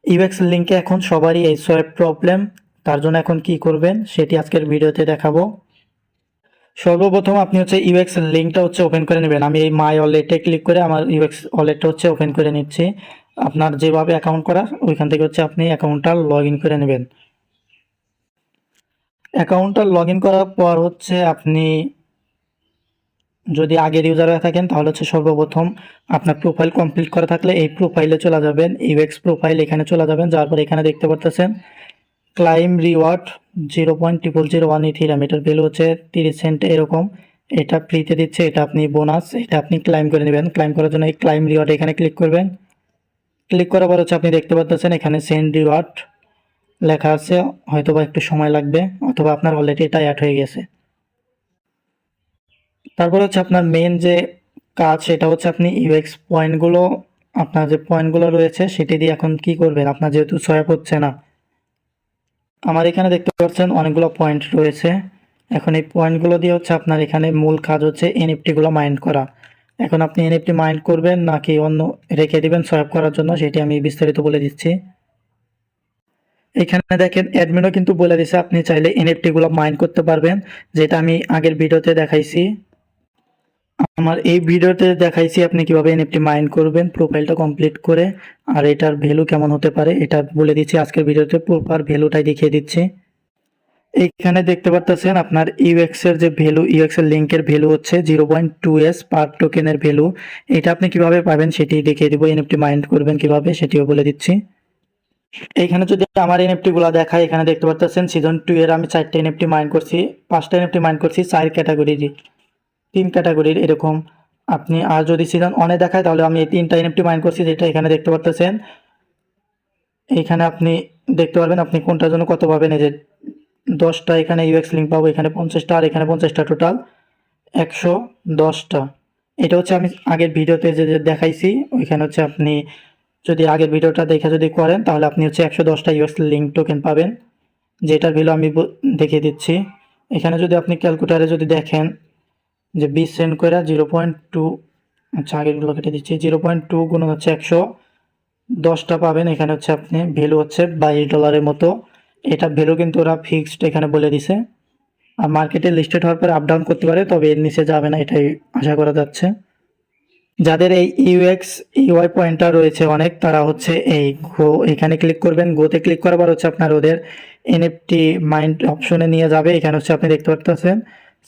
UX লিঙ্কে এখন সবারই এই সোয়াইপ প্রবলেম। তার জন্য এখন কি করবেন সেটি আজকের ভিডিওতে দেখাবো। সর্বপ্রথম আপনি ইউএক্স লিঙ্কটা ওপেন করে নেবেন। আমি এই মাই ওয়ালেটে ক্লিক করে আমার ইউএক্স ওয়ালেটটা ওপেন করে নিচ্ছি। আপনার যেভাবে অ্যাকাউন্ট করা ওইখান থেকে আপনি অ্যাকাউন্টটা লগ ইন করে নেবেন। অ্যাকাউন্টটা লগ ইন করার পর আপনি যদি আগের ইউজার হয়ে থাকেন তাহলে সর্বপ্রথম আপনার প্রোফাইল কমপ্লিট করা থাকলে এই প্রোফাইলে চলে যাবেন, ইউএক্স প্রোফাইল এখানে চলে যাবেন। যাওয়ার পর এখানে দেখতে পারতেছেন ক্লাইম রিওয়ার্ড 0.0001 ইথিরিয়াম, এটার ভ্যালু 30 সেন্ট এরকম। এটা ফ্রিতে দিচ্ছে, এটা আপনি বোনাস, এটা আপনি ক্লাইম করে নেবেন। ক্লাইম করার জন্য এই ক্লাইম রিওয়ার্ড এখানে ক্লিক করবেন। ক্লিক করার পর আপনি দেখতে পাচ্ছেন এখানে সেন্ড রিওয়ার্ড লেখা আছে, হয়তোবা একটু সময় লাগবে অথবা আপনার অলরেডি এটা অ্যাড হয়ে গেছে। তারপর আপনার মেন যে কাজ সেটা আপনি ইউএক্স পয়েন্টগুলো, আপনার যে পয়েন্টগুলো রয়েছে সেটি দিয়ে এখন কি করবেন। আপনার যেহেতু সোয়াইপ হচ্ছে না, আমার এখানে দেখতে পাচ্ছেন অনেকগুলো পয়েন্ট রয়েছে। এখন এই পয়েন্টগুলো দিয়ে আপনার এখানে মূল কাজ এনএফটিগুলো মাইন্ড করা। এখন আপনি এনএফটি মাইন্ড করবেন নাকি অন্য রেখে দিবেন সোয়াইপ করার জন্য সেটি আমি বিস্তারিত বলে দিচ্ছি। এখানে দেখেন অ্যাডমিনও কিন্তু বলে দিছে আপনি চাইলে এনএফটিগুলো মাইন্ড করতে পারবেন, যেটা আমি আগের ভিডিওতে দেখাইছি। আমার এই ভিডিওতে দেখাইছি আপনি কিভাবে এনএফটি মাইন্ড করবেন প্রোফাইলটা কমপ্লিট করে, আর এটার ভ্যালু কেমন হতে পারে এটা বলে দিচ্ছি আজকের ভিডিওতে। প্রপার ভ্যালুটাই দেখিয়ে দিচ্ছি। এইখানে দেখতে পাচ্ছেন আপনার ইউএক্স এর যে ভ্যালু, ইউএক্স এর লিঙ্কের ভ্যালু 0.2s পার টোকেনের ভ্যালু। এটা আপনি কিভাবে পাবেন সেটি দেখিয়ে দিব। এনএফটি মাইন্ড করবেন কিভাবে সেটিও বলে দিচ্ছি। এইখানে যদি আমার এনএফটি গুলা দেখায়, এখানে দেখতে পাচ্ছেন সিজন 2 এর আমি 4টা এনএফটি মাইন্ড করছি, 5টা এনএফটি মাইন্ড করছি 4 ক্যাটাগরির, 3 ক্যাটাগরির এরকম। আপনি আর যদি সিজন 1 এ দেখায় তাহলে আমি এই 3টা এনএফটি মাইন্ড করছি, যেটা এখানে দেখতে পাচ্ছেন। এইখানে আপনি দেখতে পারবেন আপনি কোনটার জন্য কত পাবেন। এই যে 10টা এখানে ইউএক্স লিঙ্ক পাবো, এখানে 50টা, আর এখানে 50টা, টোটাল 110টা। এটা আমি আগের ভিডিওতে যে দেখাইছি ওইখানে আপনি যদি আগের ভিডিওটা দেখে যদি করেন তাহলে আপনি 110টা ইউএক্স লিঙ্ক টোকেন পাবেন, যেটার ভ্যালু আমি দেখিয়ে দিচ্ছি। এখানে যদি আপনি ক্যালকুলেটারে যদি দেখেন যে 20 সেন্ট করে 0.2, আচ্ছা আগেরগুলো কেটে দিচ্ছি, 0.2 গুণ 110টা পাবেন। এখানে আপনি ভ্যালু $22 মতো। এটা ভ্যালু কিন্তু ওরা ফিক্সড এখানে বলে দিছে, আর মার্কেটে লিস্টেড হওয়ার পর আপ ডাউন করতে পারে, তবে এর নিচে যাবে না এটাই আশা করা যাচ্ছে। যাদের এই ইউএক্স ইউআই পয়েন্টটা রয়েছে অনেক, তারা এই গো এখানে ক্লিক করবেন। গোতে ক্লিক করার পর আপনার ওদের এনএফটি মাইন্ড অপশনে নিয়ে যাবে। এখানে আপনি দেখতে পাচ্ছেন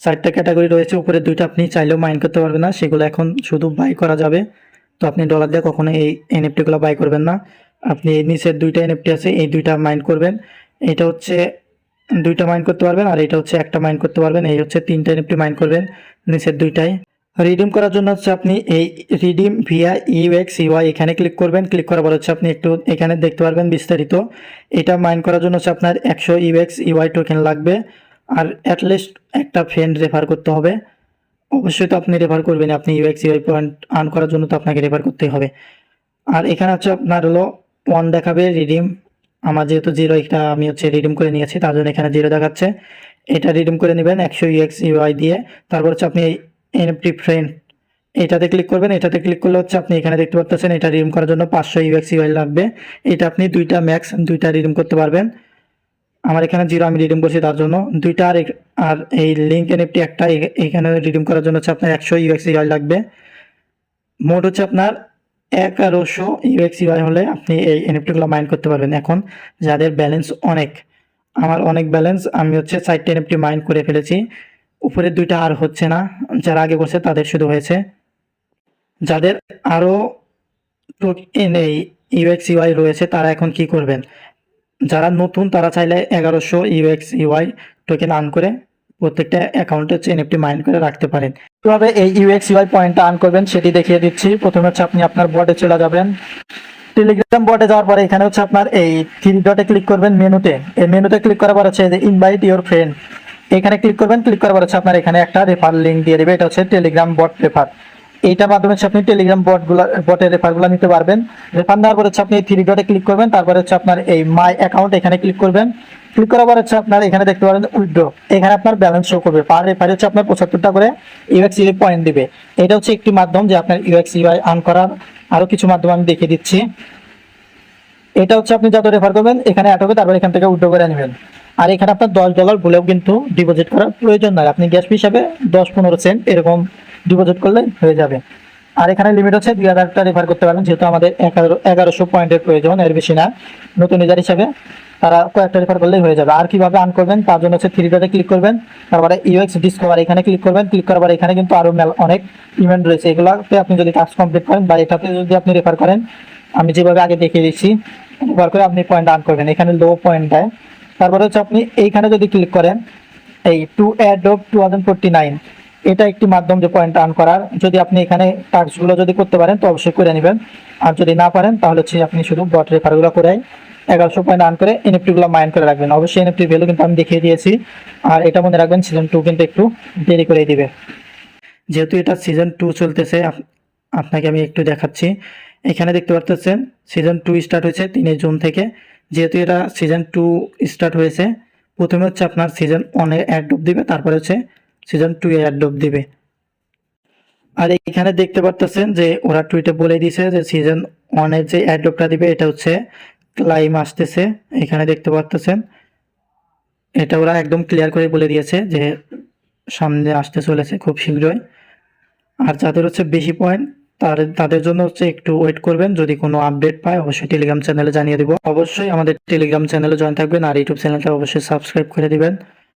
4টা ক্যাটাগরি রয়েছে, উপরে 2টা আপনি চাইলেও মাইন্ড করতে পারবেন না, সেগুলো এখন শুধু বাই করা যাবে। তো আপনি ডলার দিয়ে কখনো এই এনএফটিগুলো বাই করবেন না। আপনি এই নিচের 2টা এনএফটি আছে, এই 2টা মাইন্ড করবেন। এটা 2টা মাইন্ড করতে পারবেন, আর এটা একটা মাইন্ড করতে পারবেন। এই 3টা এনএফটি মাইন্ড করবেন নিচের 2টাই। রিডিম করার জন্য আপনি এই রিডিম ভিয়া ইউএক্স ইউআই এখানে ক্লিক করবেন। ক্লিক করার পর আপনি একটু এখানে দেখতে পারবেন বিস্তারিত। এটা মাইন্ড করার জন্য আপনার 100 ইউএক্স ইউআই টোকেন লাগবে, আর অ্যাটলিস্ট একটা ফ্রেন্ড রেফার করতে হবে। অবশ্যই তো আপনি রেফার করবেন, আপনি ইউএক্স ইউআই পয়েন্ট আর্ন করার জন্য তো আপনাকে রেফার করতেই হবে। আর এখানে আপনার হলো 1 দেখাবে রিডিম। আমার যেহেতু 0, এটা আমি রিডিম করে নিয়েছি, তার জন্য এখানে 0 দেখাচ্ছে। এটা রিডিম করে নেবেন 100 ইউএক্স ইউআই দিয়ে। তারপর আপনি এই এনএফটি ফ্রেন্ড এটাতে ক্লিক করবেন। এটাতে ক্লিক করলে আপনি এখানে দেখতে পাচ্ছেন এটা রিডিম করার জন্য 500 ইউএক্স ইউআই লাগবে। এটা আপনি 2টা ম্যাক্স 2টা রিডিম করতে পারবেন। আমার এখানে 0 আমি রিডিম করছি, তার জন্য 2টা। আর এই লিঙ্ক এনএফটি একটা এখানে রিডিম করার জন্য আপনার 100 ইউএক্স ইউআই লাগবে। মোট আপনার 1100 ইউএক্স ইউআই হলে আপনি এই এনএফটিগুলো মাইন্ড করতে পারবেন। এখন যাদের ব্যালেন্স অনেক, আমার অনেক ব্যালেন্স, আমি 4টা এনএফটি মাইন্ড করে ফেলেছি, উপরের 2টা আর হচ্ছে না। যারা আগে করছে তাদের শুধু হয়েছে। যাদের আরও এই ইউএক্স ইউআই রয়েছে তারা এখন কি করবেন, যারা নতুন তারা চাইলে 1100 ইউএক্স ইউআই টোকেন আর্ন করে প্রত্যেকটা অ্যাকাউন্টে এনএফটি মাইন্ড করে রাখতে পারেন। কিভাবে এই ইউএক্স ইউআই পয়েন্টটা আর্ন করবেন সেটি দেখিয়ে দিচ্ছি। প্রথমে আপনি আপনার বটে চলে যাবেন। টেলিগ্রাম বটে যাওয়ার পরে এখানে আপনার এই 3 ডটে ক্লিক করবেন মেনুতে। এই মেনুতে ক্লিক করার পর ইনভাইট ইউর ফ্রেন্ড, এখানে ক্লিক করবেন। ক্লিক করার পর আপনার এখানে একটা রেফার লিঙ্ক দিয়ে দেবে, এটা টেলিগ্রাম বট রেফার। এইটার মাধ্যমে আপনি টেলিগ্রাম বটের রেফারগুলো নিতে পারবেন। রেফার নেওয়ার পর আপনি এই 3 ডটে ক্লিক করবেন। তারপরে আপনার এই মাই অ্যাকাউন্ট এখানে ক্লিক করবেন। ক্লিক করার পর আপনার এখানে দেখতে পারেন উইথড্র, এখানে আপনার ব্যালেন্স শো করবে। পার রেফারে আপনার 75টা করে ইউএক্স ইউআই পয়েন্ট দিবে। এটা একটি মাধ্যম যে আপনার ইউএক্স ইউআই আর্ন করার। আরও কিছু মাধ্যম আমি দেখিয়ে দিচ্ছি। এটা হচ্ছে আপনি যত রেফার করবেন এখানে অ্যাড হবে, তারপর এখান থেকে উইথড্র করে নেবেন। আর এখানে আপনার $10 বলেও কিন্তু ডিপোজিট করার প্রয়োজন নয়, আপনি গ্যাস ফি হিসাবে 10-15 সেন্ট এরকম ডিপোজিট করলে হয়ে যাবে। আর এখানে লিমিট হচ্ছে 2000টা রেফার করতে পারবেন, যেহেতু আমাদের 1100 পয়েন্টের প্রয়োজন, এর বেশি না। নতুন ইউজার হিসাবে তারা কয়েকটা রেফার করলেই হয়ে যাবে। আর কিভাবে আর্ন করবেন তার জন্য হচ্ছে থ্রি ডটে ক্লিক করবেন, তারপরে ইউএক্স ডিসকভার এখানে ক্লিক করবেন। ক্লিক করার পরে এখানে কিন্তু আরও অনেক ইভেন্ট রয়েছে, এগুলোতে আপনি যদি টাস্ক কমপ্লিট করেন বা এটাতে যদি আপনি রেফার করেন, আমি যেভাবে আগে দেখিয়ে দিচ্ছি, রেফার করে আপনি পয়েন্ট আর্ন করবেন। এখানে লো পয়েন্ট দেয়। তারপরে হচ্ছে আপনি এইখানে যদি ক্লিক করেন, এই টু অ্যাডোব 2049, এটা একটি মাধ্যম যে পয়েন্ট আর্ন করার। যদি আপনি এখানে টাস্কগুলো যদি করতে পারেন তো অবশ্যই করে নেবেন, আর যদি না পারেন তাহলে হচ্ছে আপনি শুধু বট রেফারগুলো করে 1100 পয়েন্ট আর্ন করে এনএফটিগুলো মাইন্ড করে রাখবেন। অবশ্যই এনএফটির ভ্যালু কিন্তু আমি দেখিয়ে দিয়েছি। আর এটা মনে রাখবেন, সিজন 2 কিন্তু একটু দেরি করে দিবে, যেহেতু এটা সিজন 2 চলতেছে। আপনাকে আমি একটু দেখাচ্ছি, এখানে দেখতে পাচ্ছেন সিজন 2 স্টার্ট হয়েছে 3 জুন থেকে। যেহেতু এটা সিজন 2 স্টার্ট হয়েছে, প্রথমে হচ্ছে আপনার সিজন 1 অ্যাড ড্রপ দিবে, তারপরে হচ্ছে সিজন 2 অ্যাড ড্রপ দিবে। আর এখানে দেখতে পাচ্ছেন যে ওরা টুইটে বলে দিয়েছে যে সিজন 1 যে অ্যাড ড্রপটা দিবে এটা হচ্ছে ক্লাইম আসতেছে। এখানে দেখতে পাচ্ছেন এটা ওরা একদম ক্লিয়ার করে বলে দিয়েছে যে সামনে আসতে চলেছে খুব শীঘ্রই। আর যাদের হচ্ছে বেশি পয়েন্ট তাদের জন্য হচ্ছে একটু ওয়েট করবেন, যদি কোনো আপডেট পায় অবশ্যই টেলিগ্রাম চ্যানেলে জানিয়ে দিব। অবশ্যই আমাদের টেলিগ্রাম চ্যানেলে জয়েন থাকবেন, আর ইউটিউব চ্যানেলটা অবশ্যই সাবস্ক্রাইব করে দিবেন।